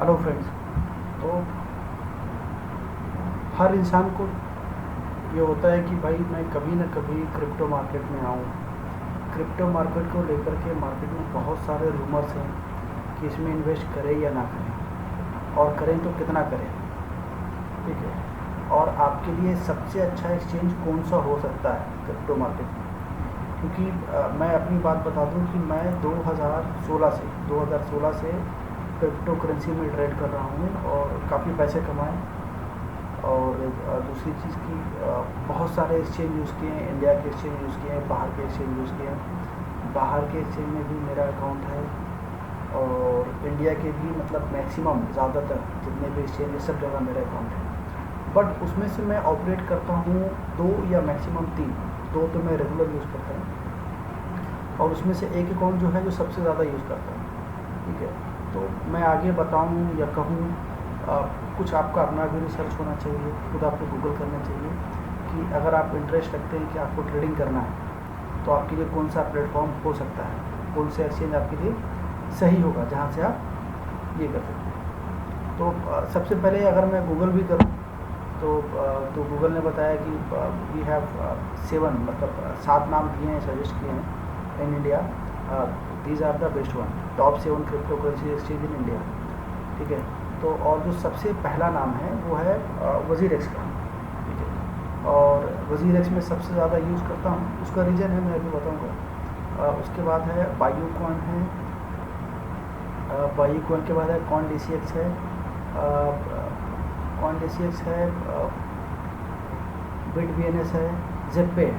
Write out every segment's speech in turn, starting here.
Hello friends. तो हर इंसान को ये होता है कि भाई मैं कभी ना कभी क्रिप्टो मार्केट में आऊँ। क्रिप्टो मार्केट को लेकर के मार्केट में बहुत सारे रूमर्स हैं कि इसमें इन्वेस्ट करें या ना करें, और करें तो कितना करें। ठीक है। और आपके लिए सबसे अच्छा एक्सचेंज कौन सा हो सकता है क्रिप्टो मार्केट में, क्योंकि मैं अपनी बात बता दूं कि मैं 2016 से क्रिप्टो करेंसी में ट्रेड कर रहा हूँ और काफ़ी पैसे कमाए। और दूसरी चीज़ की बहुत सारे एक्सचेंज यूज़ किए हैं, इंडिया के एक्सचेंज यूज़ किए हैं, बाहर के एक्सचेंज यूज़ किए हैं। बाहर के एक्सचेंज में भी मेरा अकाउंट है, और इंडिया के भी मतलब मैक्सिमम ज़्यादातर जितने भी एक्सचेंज है सब जगह मेरा अकाउंट है। बट उसमें से मैं ऑपरेट करता हूँ 2 या मैक्सिमम 3। 2 तो मैं रेगुलर यूज़ करता हूँ, और उसमें से एक अकाउंट जो है जो सबसे ज़्यादा यूज़ करता हूँ। ठीक है। तो मैं आगे बताऊँ या कहूँ, कुछ आपका अपना भी रिसर्च होना चाहिए, खुद आपको गूगल करना चाहिए कि अगर आप इंटरेस्ट रखते हैं कि आपको ट्रेडिंग करना है तो आपके लिए कौन सा प्लेटफॉर्म हो सकता है, कौन सा एक्सचेंज आपके लिए सही होगा जहाँ से आप ये कर सकते हैं। तो सबसे पहले अगर मैं गूगल भी करूँ तो गूगल ने बताया कि वी हैव 7, मतलब 7 नाम दिए हैं, सजेस्ट किए हैं in India. These are the best one, top 7 crypto currency exchange in India. ठीक है। तो और जो सबसे पहला नाम है वो है वजीरेक्स का। ठीक है। और वजीरेक्स में सबसे ज़्यादा यूज़ करता हूँ, उसका रीज़न है मैं अभी बताऊँगा। उसके बाद है बायोकॉइन है, बायोकॉइन के बाद है CoinDCX है, CoinDCX है, BitBNS है, ज़ेप्पे है।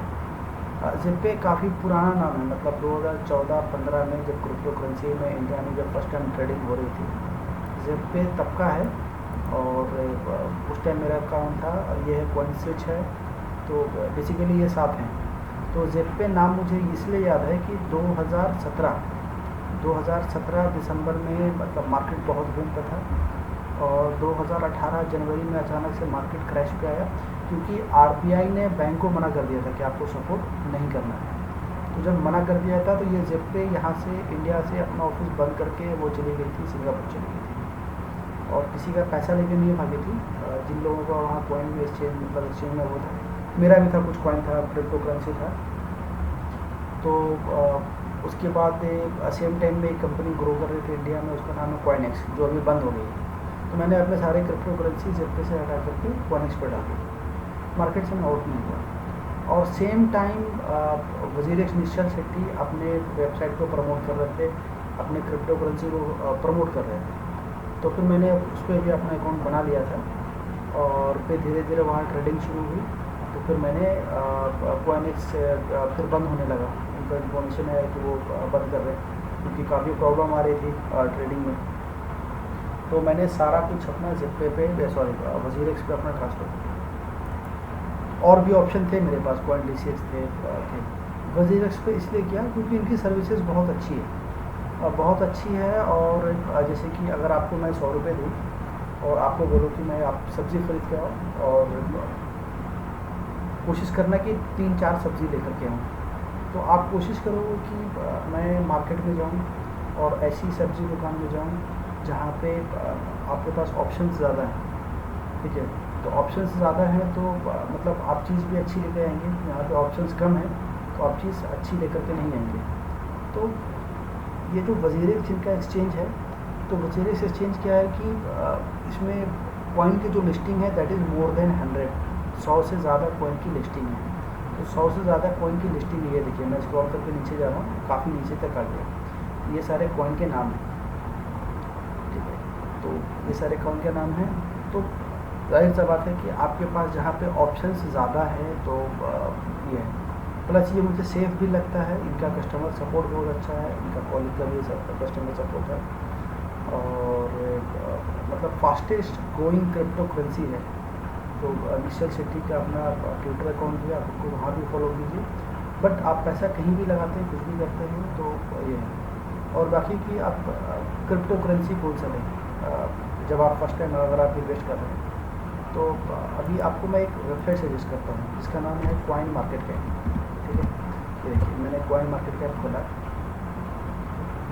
ज़ेप्पे काफ़ी पुराना नाम है, मतलब 2014-15 में जब क्रिप्टो करेंसी में इंडिया में जब फर्स्ट टाइम ट्रेडिंग हो रही थी, ज़ेप्पे तब का है। और उस टाइम मेरा अकाउंट था। और ये है CoinSwitch है। तो बेसिकली ये 7 हैं। तो ज़ेप्पे नाम मुझे इसलिए याद है कि 2017 दिसंबर में मतलब मार्केट बहुत बूम पे था, और 2018 जनवरी में अचानक से मार्केट क्रैश पे आया, क्योंकि RBI ने बैंक को मना कर दिया था कि आपको सपोर्ट नहीं करना है। तो जब मना कर दिया था तो ये ज़ेप्पे यहाँ से इंडिया से अपना ऑफिस बंद करके वो चली गई थी, सिंगापुर चली गई थी, और किसी का पैसा लेके नहीं भागी थी। जिन लोगों का वहाँ कॉइन में एक्सचेंज मतलब एक्सचेंज में वो था, मेरा भी था, कुछ कॉइन था, क्रिप्टो करेंसी था। तो उसके बाद सेम टाइम में एक कंपनी ग्रो कर रही थी इंडिया में, उसका नाम है CoinEx, जो अभी बंद हो गई है। तो मैंने अपने सारे क्रिप्टो करेंसी ज़ेप्पे से हटा करके CoinEx पर डाल दी, मार्केट से मैं आउट नहीं हुआ। और सेम टाइम वजीरेक्स निश्चल शेट्टी अपने वेबसाइट को प्रमोट कर रहे थे, अपने क्रिप्टो करेंसी को प्रमोट कर रहे थे। तो फिर मैंने उस पर भी अपना अकाउंट बना लिया था, और फिर धीरे धीरे वहाँ ट्रेडिंग शुरू हुई। तो फिर मैंने CoinEx फिर बंद होने लगा, उनका इन्फॉर्मेशन है कि वो बंद कर रहे हैं क्योंकि काफ़ी प्रॉब्लम आ रही थी ट्रेडिंग में। तो मैंने सारा कुछ अपना ज़ेप्पे पे वजीरेक्स पे अपना ट्रांसफ़र किया। और भी ऑप्शन थे मेरे पास, CoinDCX थे। वजीरेक्स पे इसलिए किया क्योंकि इनकी सर्विसेज बहुत अच्छी है, बहुत अच्छी है। और जैसे कि अगर आपको मैं 100 रुपये दूँ और आपको बोलूँ कि मैं आप सब्ज़ी खरीद के आओ, और कोशिश करना कि 3-4 सब्ज़ी लेकर के आऊँ, तो आप कोशिश करोगे कि मैं मार्केट में जाऊँ और ऐसी सब्ज़ी दुकान में जाऊँ जहाँ पे आपके पास ऑप्शंस ज़्यादा हैं। ठीक है। तो ऑप्शंस ज़्यादा हैं तो मतलब आप चीज़ भी अच्छी लेकर आएंगे। यहाँ पे ऑप्शंस कम है तो आप चीज़ अच्छी लेकर के नहीं आएंगे। तो ये जो वजीरेक्स जिनका एक्सचेंज है, तो वजीरेक्स एक्सचेंज क्या है कि इसमें कॉइन की जो लिस्टिंग है दैट इज़ मोर देन 100 से ज़्यादा कॉइन की लिस्टिंग है। तो 100 से ज़्यादा कॉइन की लिस्टिंग ये देखिए, मैं स्क्रॉल करके नीचे जा रहा हूँ, काफ़ी नीचे तक आ गया। ये सारे कॉइन के नाम हैं। ठीक है। तो ये सारे कॉइन के नाम हैं। तो जाहिर सा बात है कि आपके पास जहाँ पे ऑप्शंस ज़्यादा है तो ये है। प्लस ये मुझे सेफ़ भी लगता है, इनका कस्टमर सपोर्ट बहुत अच्छा है, इनका कॉलिंग का भी कस्टमर सपोर्ट है, और मतलब फास्टेस्ट ग्रोइंग क्रिप्टो करेंसी है। तो निश्चल शेट्टी का अपना ट्विटर अकाउंट भी, आप उनको वहाँ भी फॉलो कीजिए। बट आप पैसा कहीं भी लगाते हैं, कुछ भी करते हैं, तो ये है। और बाकी की आप क्रिप्टो करेंसी कौन सा लें जब आप फर्स्ट टाइम अगर आप इन्वेस्ट कर रहे हैं, तो अभी आपको मैं एक वेबसाइट सजेस्ट करता हूँ जिसका नाम है CoinMarketCap। ठीक है। ये देखिए, मैंने CoinMarketCap खोला।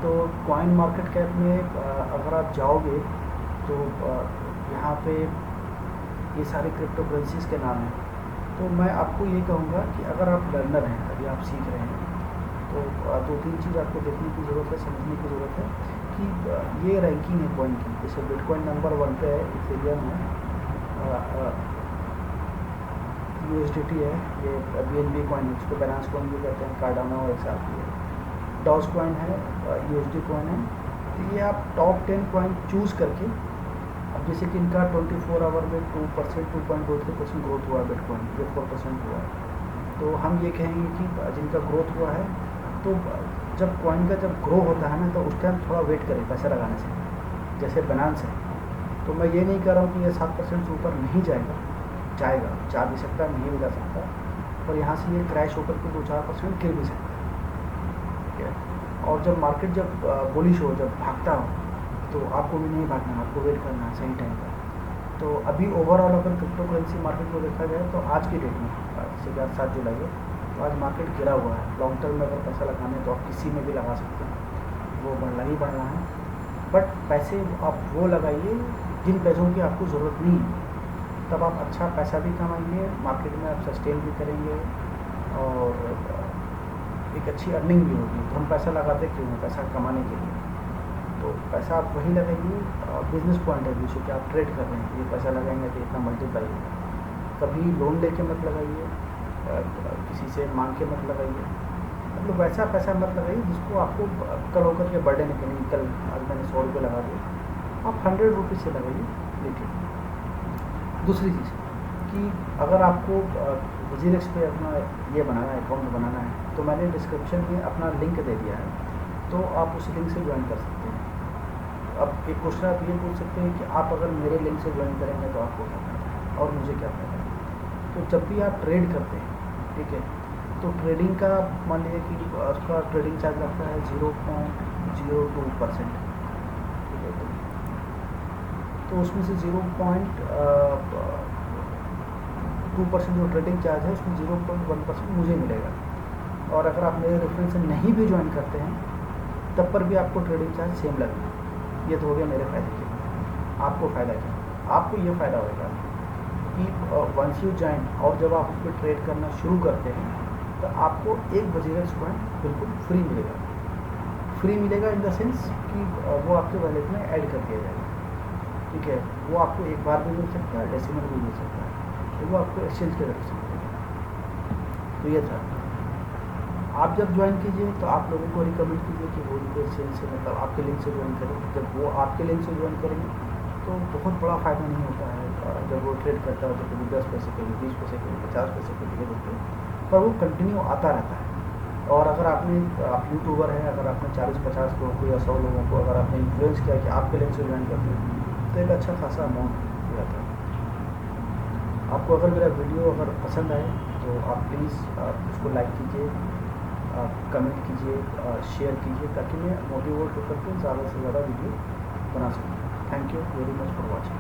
तो CoinMarketCap में अगर आप जाओगे तो यहाँ पे ये सारे क्रिप्टो करेंसीज के नाम हैं। तो मैं आपको ये कहूँगा कि अगर आप लर्नर हैं, अभी आप सीख रहे हैं, तो दो तीन चीज़ आपको देखने की ज़रूरत है, समझने की ज़रूरत है कि ये रैंकिंग है कॉइन की। जैसे बिटकॉइन नंबर 1 पे है, इथेरियम है, USDT है, ये BNB कॉइन, इसको बैलेंस कॉइन भी कहते हैं, कार्डानो और XRP है, डॉज कॉइन है, USD कॉइन है। तो ये आप टॉप 10 कॉइन चूज़ करके, अब जैसे कि इनका 24 आवर में 2%, 2.23% ग्रोथ हुआ है, बिटकॉइन ये 4% हुआ है। तो हम ये कहेंगे कि जिनका ग्रोथ हुआ है, तो जब कॉइन का जब ग्रो होता है ना, तो उस टाइम थोड़ा वेट करें पैसा लगाने से। जैसे बनांस है, तो मैं ये नहीं कह रहा हूँ कि ये 7% से ऊपर नहीं जाएगा, जाएगा, जा भी सकता है, नहीं भी जा सकता, और यहाँ से ये क्रैश होकर के 2-4% गिर भी सकता है, ठीक है। और जब मार्केट जब बुलिश हो, जब भागता हो, तो आपको भी नहीं भागना है, आपको वेट करना है सही टाइम पर। तो अभी ओवरऑल अगर क्रिप्टो करेंसी मार्केट को देखा जाए, तो आज की डेट में जैसे कि आज 7 जुलाई है, तो आज मार्केट गिरा हुआ है। लॉन्ग टर्म में अगर पैसा लगाना है तो आप किसी में भी लगा सकते हैं, वो बढ़ना ही बढ़ना है। बट पैसे आप वो लगाइए जिन पैसों की आपको ज़रूरत नहीं है, तब आप अच्छा पैसा भी कमाएंगे, मार्केट में आप सस्टेन भी करेंगे, और एक अच्छी अर्निंग भी होगी। तो हम पैसा लगाते क्यों हैं? पैसा कमाने के लिए। तो पैसा आप वही लगाइए बिजनेस पॉइंट ऑफ व्यू से कि आप ट्रेड कर रहे हैं, ये पैसा लगाएंगे तो इतना मल्टीप्लाई होगा। कभी लोन लेके मत लगाइए, किसी से मांग के मत लगाइए, मतलब वैसा पैसा मत लगाइए जिसको आपको कल होकर के बर्थडे निकलेंगे। कल आज मैंने 100 रुपये लगा दिए, आप 100 रुपीज़ से लगाइए, देखिए। दूसरी चीज़ कि अगर आपको WZirX पे अपना ये बनाना है, अकाउंट बनाना है, तो मैंने डिस्क्रिप्शन में अपना लिंक दे दिया है, तो आप उस लिंक से ज्वाइन कर सकते हैं। अब एक क्वेश्चन आप ये पूछ सकते हैं कि आप अगर मेरे लिंक से ज्वाइन करेंगे तो आपको क्या फायदा है और मुझे क्या फ़ायदा है। तो जब भी आप ट्रेड करते हैं, ठीक है, तो ट्रेडिंग का मान लीजिए कि उसका ट्रेडिंग चार्ज लगता है 0.02%, ठीक है। तो उसमें से 0.2% जो ट्रेडिंग चार्ज है, उसमें 0.1% मुझे मिलेगा। और अगर आप मेरे रेफरेंस से नहीं भी ज्वाइन करते हैं, तब पर भी आपको ट्रेडिंग चार्ज सेम लगेगा। ये तो हो गया मेरे फ़ायदे के लिए। आपको फ़ायदा क्या? आपको ये फ़ायदा होगा कि वंस यू ज्वाइन, और जब आप उस पर ट्रेड करना शुरू करते हैं, तो आपको एक WZirX कॉइन बिल्कुल फ्री मिलेगा। फ्री मिलेगा इन द सेंस कि वो आपके वॉलेट में ऐड कर दिया जाएगा, ठीक है। वो आपको एक बार भी मिल सकता है, डेसिमल भी मिल सकता है, तो वो आपको एक्सचेंज के तरफ से मिलेगा। तो ये था। आप जब ज्वाइन कीजिए तो आप लोगों को रिकमेंड कीजिए कि वो उनके एक्सचेंज से, मतलब आपके लिंक से ज्वाइन करें। जब वो आपके लिंक से ज्वाइन करेंगे तो बहुत बड़ा फ़ायदा नहीं होता है। जब वो ट्रेड करता है तो कभी 10 पैसे, कभी 20 पैसे, कभी 50 पैसे के लिए होते हैं, पर वो कंटिन्यू आता रहता है। और अगर आप यूट्यूबर हैं, अगर आपने 40-50 लोगों को या 100 लोगों को अगर आपने इन्फ्लुएंस किया कि आपके लिंक से ज्वाइन करते हैं, तो एक अच्छा खासा अमाउंट हो जाता है। आपको अगर मेरा वीडियो अगर पसंद आए तो आप प्लीज़ उसको लाइक कीजिए, कमेंट कीजिए, शेयर कीजिए, ताकि मैं मोटिवेट होकर के ज़्यादा से ज़्यादा वीडियो बना सकूँ। Thank you very much for watching.